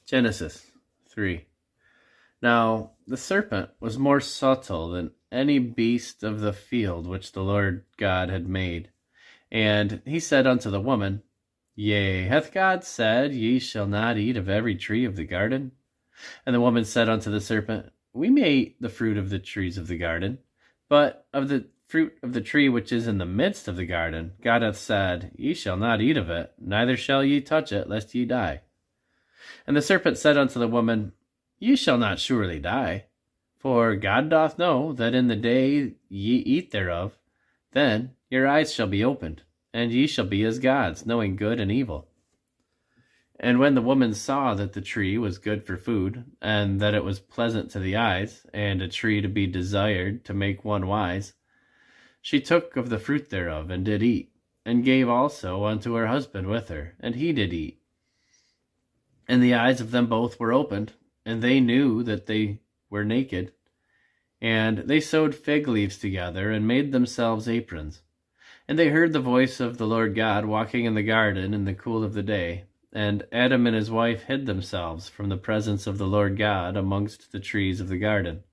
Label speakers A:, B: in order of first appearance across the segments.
A: Genesis 3. Now the serpent was more subtle than any beast of the field which the Lord God had made. And he said unto the woman, Yea, hath God said, Ye shall not eat of every tree of the garden? And the woman said unto the serpent, We may eat the fruit of the trees of the garden, but of the fruit of the tree which is in the midst of the garden, God hath said, Ye shall not eat of it, neither shall ye touch it, lest ye die. And the serpent said unto the woman, Ye shall not surely die, for God doth know that in the day ye eat thereof, then your eyes shall be opened, and ye shall be as gods, knowing good and evil. And when the woman saw that the tree was good for food, and that it was pleasant to the eyes, and a tree to be desired to make one wise, she took of the fruit thereof, and did eat, and gave also unto her husband with her, and he did eat. And the eyes of them both were opened, and they knew that they were naked. And they sewed fig leaves together, and made themselves aprons. And they heard the voice of the Lord God walking in the garden in the cool of the day. And Adam and his wife hid themselves from the presence of the Lord God amongst the trees of the garden.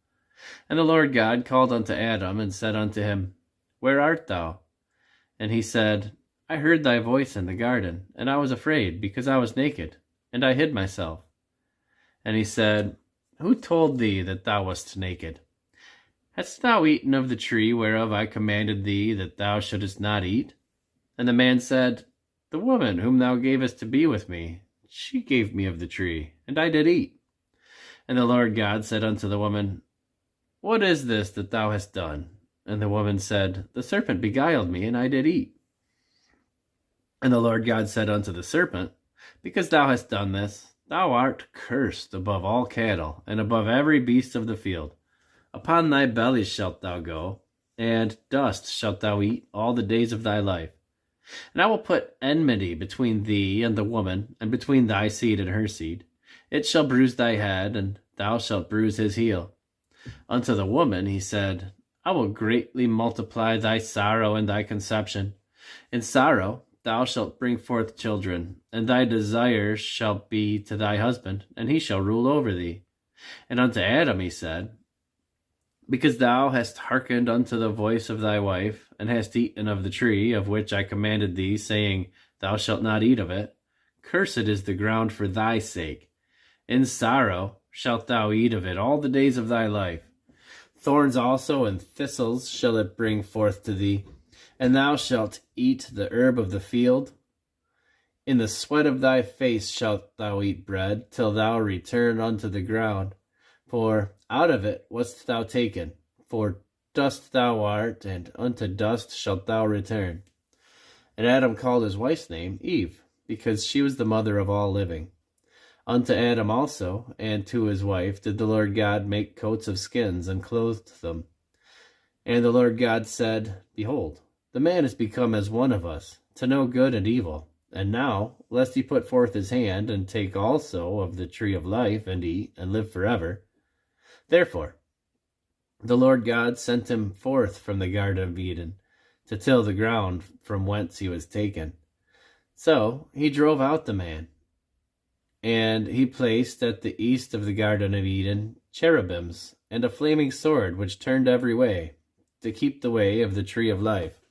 A: And the Lord God called unto Adam, and said unto him, Where art thou? And he said, I heard thy voice in the garden, and I was afraid, because I was naked, and I hid myself. And he said, Who told thee that thou wast naked? Hast thou eaten of the tree whereof I commanded thee that thou shouldest not eat? And the man said, The woman whom thou gavest to be with me, she gave me of the tree, and I did eat. And the Lord God said unto the woman, What is this that thou hast done? And the woman said, The serpent beguiled me, and I did eat. And the Lord God said unto the serpent, Because thou hast done this, thou art cursed above all cattle, and above every beast of the field. Upon thy belly shalt thou go, and dust shalt thou eat all the days of thy life. And I will put enmity between thee and the woman, and between thy seed and her seed. It shall bruise thy head, and thou shalt bruise his heel. Unto the woman he said, I will greatly multiply thy sorrow and thy conception. In sorrow thou shalt bring forth children, and thy desire shall be to thy husband, and he shall rule over thee. And unto Adam he said, Because thou hast hearkened unto the voice of thy wife, and hast eaten of the tree of which I commanded thee, saying, Thou shalt not eat of it, cursed is the ground for thy sake. In sorrow shalt thou eat of it all the days of thy life. Thorns also and thistles shall it bring forth to thee, and thou shalt eat the herb of the field. In the sweat of thy face shalt thou eat bread, till thou return unto the ground. For out of it wast thou taken, for dust thou art, and unto dust shalt thou return. And Adam called his wife's name Eve, because she was the mother of all living. Unto Adam also, and to his wife, did the Lord God make coats of skins, and clothed them. And the Lord God said, Behold, the man is become as one of us, to know good and evil. And now, lest he put forth his hand, and take also of the tree of life, and eat, and live forever. Therefore, the Lord God sent him forth from the Garden of Eden, to till the ground from whence he was taken. So he drove out the man, and he placed at the east of the Garden of Eden cherubims, and a flaming sword which turned every way, to keep the way of the tree of life.